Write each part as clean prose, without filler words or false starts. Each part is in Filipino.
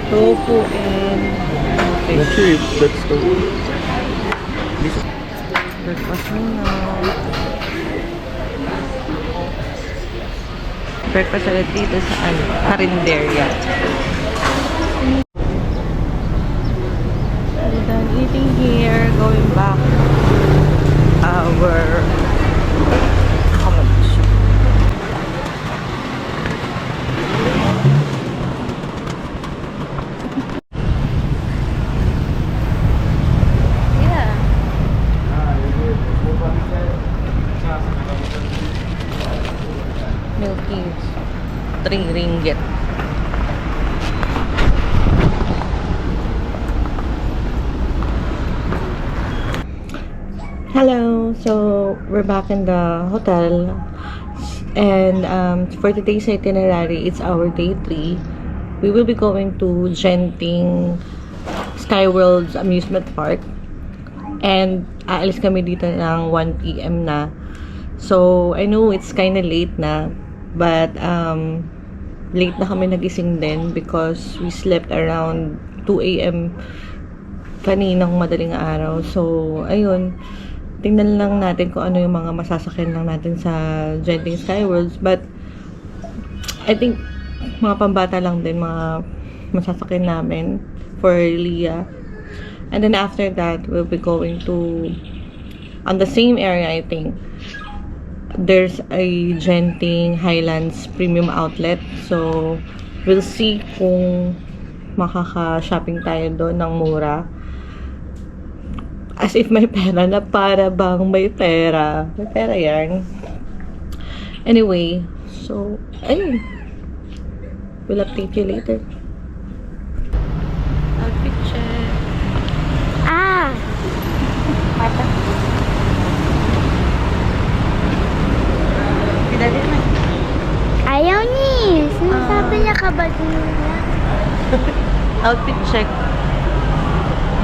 Tofu and Not sure if that's the breakfast muna. Breakfast ulit dito sa Carinderia. We're done eating here, going back to our accommodation. Yeah. Milky 3 ringgit. Hello, so we're back in the hotel, and for today's itinerary, it's our day 3. We will be going to Genting Skyworld's amusement park, and aalis kami dito ng 1 PM na. So I know it's kinda late na, but late na kami nagising din because we slept around 2 AM kaninang madaling araw. So ayun, tingnan lang natin kung ano yung mga masasakyan lang natin sa Genting Skyworlds. But I think mga pambata lang din mga masasakyan namin for Leah. And then after that, we'll be going to, on the same area, I think, there's a Genting Highlands Premium Outlet. So we'll see kung makaka-shopping tayo doon ng mura. As if may pera na, para bang may pera. May pera yan. Anyway, so, ayun. We'll update you later. Outfit check. Ah! Mata. Pinali na. Ayaw ni. Sinasabi niya kabado niya. Outfit check.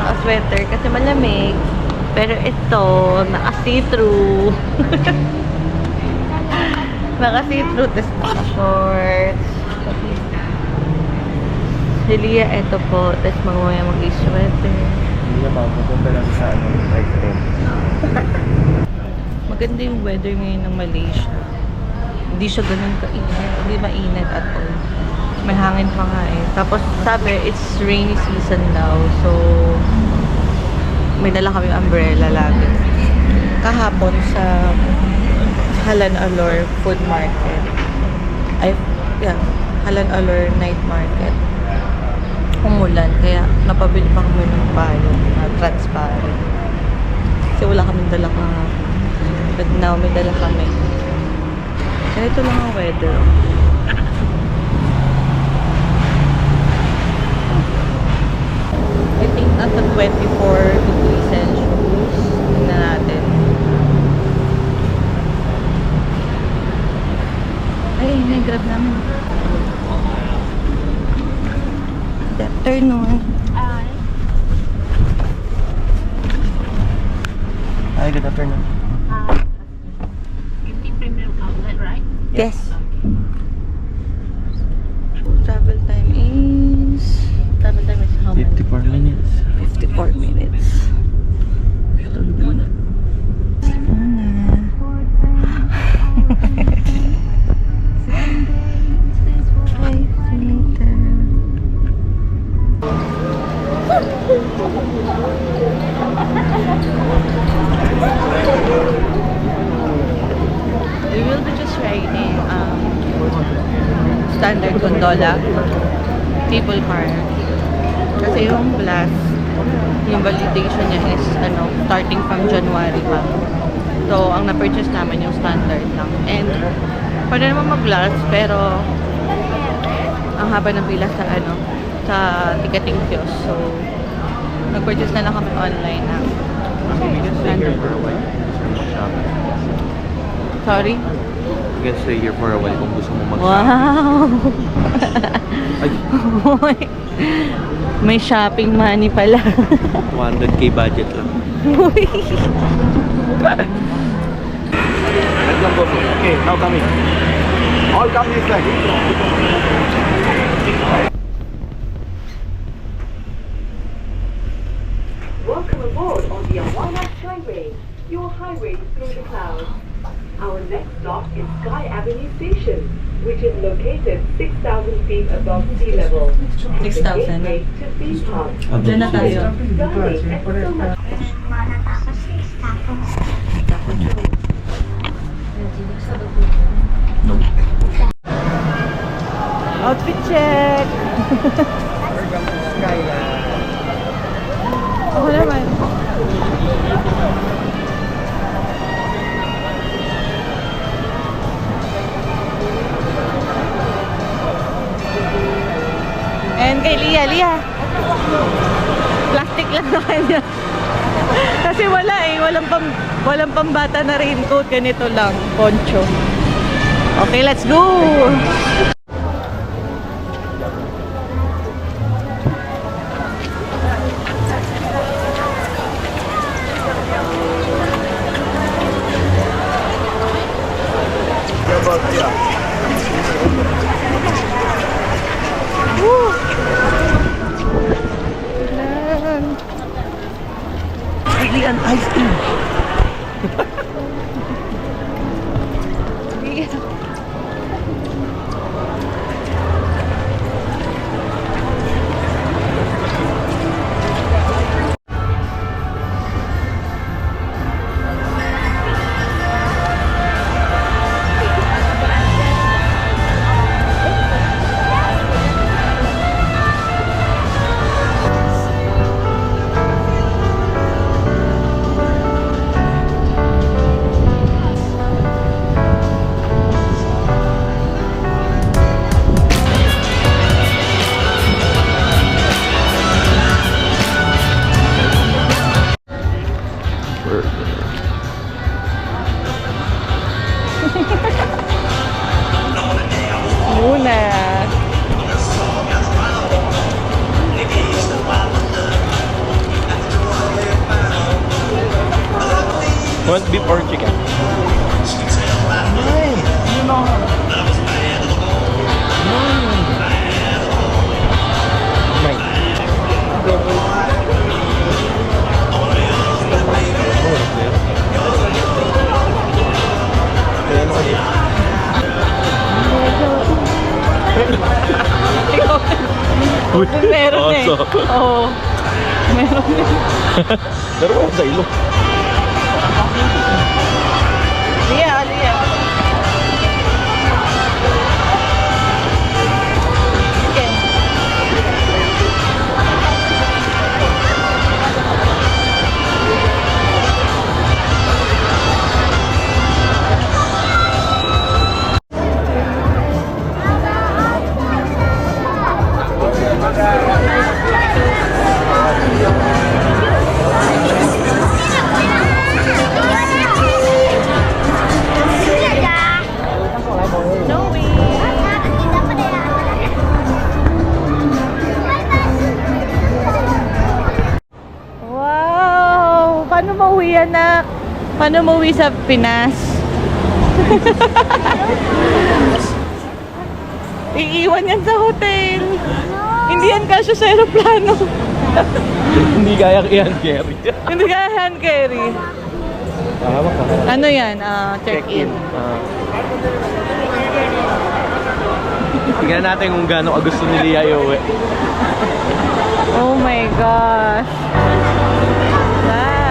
Naka-sweater kasi malamig. Pero ito, naka-see-through. Naka-see-through. Tapos naka-shorts. Si Leah, ito po. Tapos mamaya mag-sweater. Hindi na mapupunta lang sa ice cream. Maganda yung weather ngayon ng Malaysia. Hindi siya ganun kainit. Hindi mainit at all. May hangin pa nga eh. Tapos sabi, it's rainy season now. So, may dala kami umbrella lagi. Kahapon sa Halan Alor Food Market. Halan Alor Night Market. Umulan. Kaya napabili pa kami ng payong na transparent. Kasi wala kaming dala kahapon. But now, may dala kami. Ganito lang ang weather. I think nasa 24 degrees Celsius. Tingnan natin. Ay, may grab namin. Good afternoon. Hi, good afternoon. Premium outlet, right? Yes. Travel time is how much? 54 minutes. 54 minutes. Tulog muna. Sleep muna. Bye. See you later. We will be just riding standard gondola cable car. Kasi yung Blast, yung validation niya is starting from January pa. So, ang na-purchase namin yung standard lang. And, pwede naman mag-Blast, pero ang haba ng pila sa ticketing kiosk. So, nag-purchase na lang kami online ng standard. Sorry? You can stay here for a while kung gusto mo mag-shopping. Wow! Ay, May shopping money pala. 100k budget lang. Uy! Let's go. Okay, now coming. All come this side. Welcome aboard on the Awana Skyway, your highway through the clouds. Our next stop is Sky Avenue Station, which is located 6,000 feet above sea level. 6,000. Gateway to Theme Park. Diyan na tayo. Skyway, excellent. Outfit check! Ako naman. And kay Lia. Plastic lang na kanya. Kasi wala eh, walang pambata na raincoat, ganito lang, poncho. Okay, let's go! Alien ice cream. Muna. Want beef or chicken? Meron eh. Oo. Meron eh. Pero wala sa ilo. Lia. Okay. Wow! Paano mauwi anak? Paano mauwi sa Pinas? Iiwan yan sa hotel. Hindi yan kasya sa aeroplano. Hindi kaya yan, Gary. Hindi kaya hand carry. Hawak ka. Ano yan? Check-in. Tingnan natin kung gaano gusto ni Lia iuwi. Oh my gosh. Bye.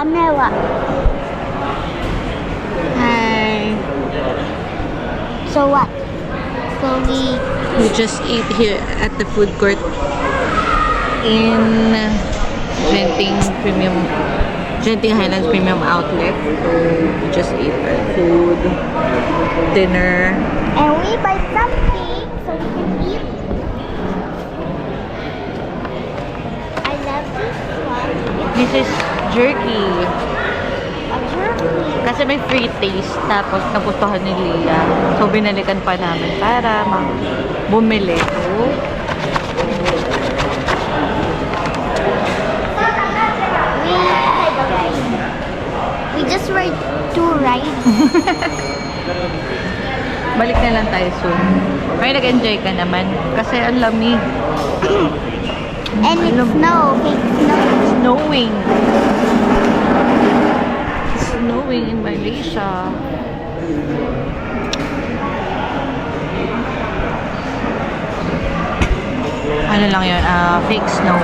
camera. Hi. So what? So We just ate here at the food court in Genting Highlands Premium Outlet. So we just ate our food, dinner. and we buy something so we can eat. I love this one. This is jerky. A jerky. Kasi may free taste, tapos napustuhan ni Leah. So, binalikan pa namin para bumili. So, We just ride 2 rides. balik na lang tayo soon. May nag-enjoy ka naman. Kasi ang lamig. And it's snow. Big snow. Snowing. Snowing in Malaysia. Ano lang yun? Fake snow.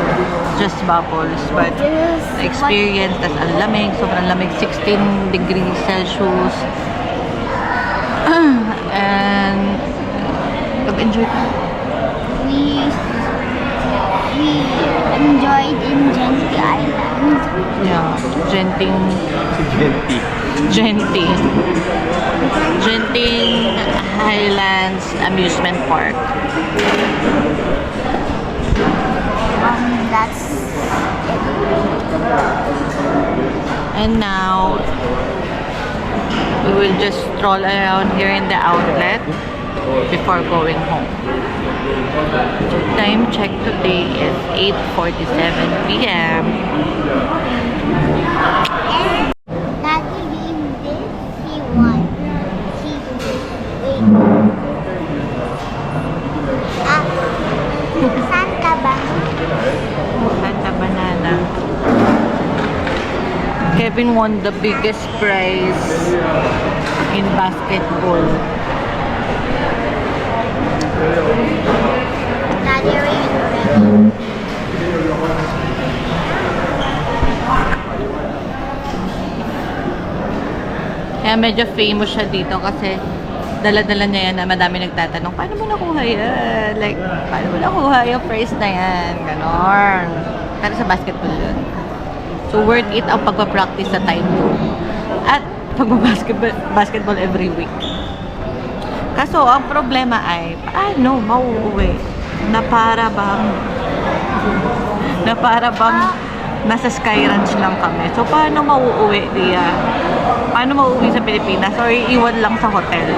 Just bubbles. But the experience, tas ang lamig. Sobrang lamig. 16 degrees Celsius. And nag-enjoy ka. We enjoyed in Genting Island. Yeah. Genting Highlands Amusement Park. That's it. And now, we will just stroll around here in the outlet before going home. Time check today is 8:47 p.m. And Daddy gave this. He won. Wait. Santa Santa Banana. Kevin won the biggest prize in basketball. Daddy ring. Kaya medyo famous siya dito kasi dala-dala niya yan na madami nagtatanong, paano mo nakuha yan? Like, paano mo nakuha yung prize na yan? Ganon. Pero sa basketball yun. So, worth it ang pagpa-practice sa time mo. At pagpa-basketball every week. Kaso, ang problema ay, paano mauuwi? Na para bang nasa Sky Ranch lang kami. So, paano mauuwi, Dia? Paano mauuwi sa Pilipinas? Or iwan lang sa hotel?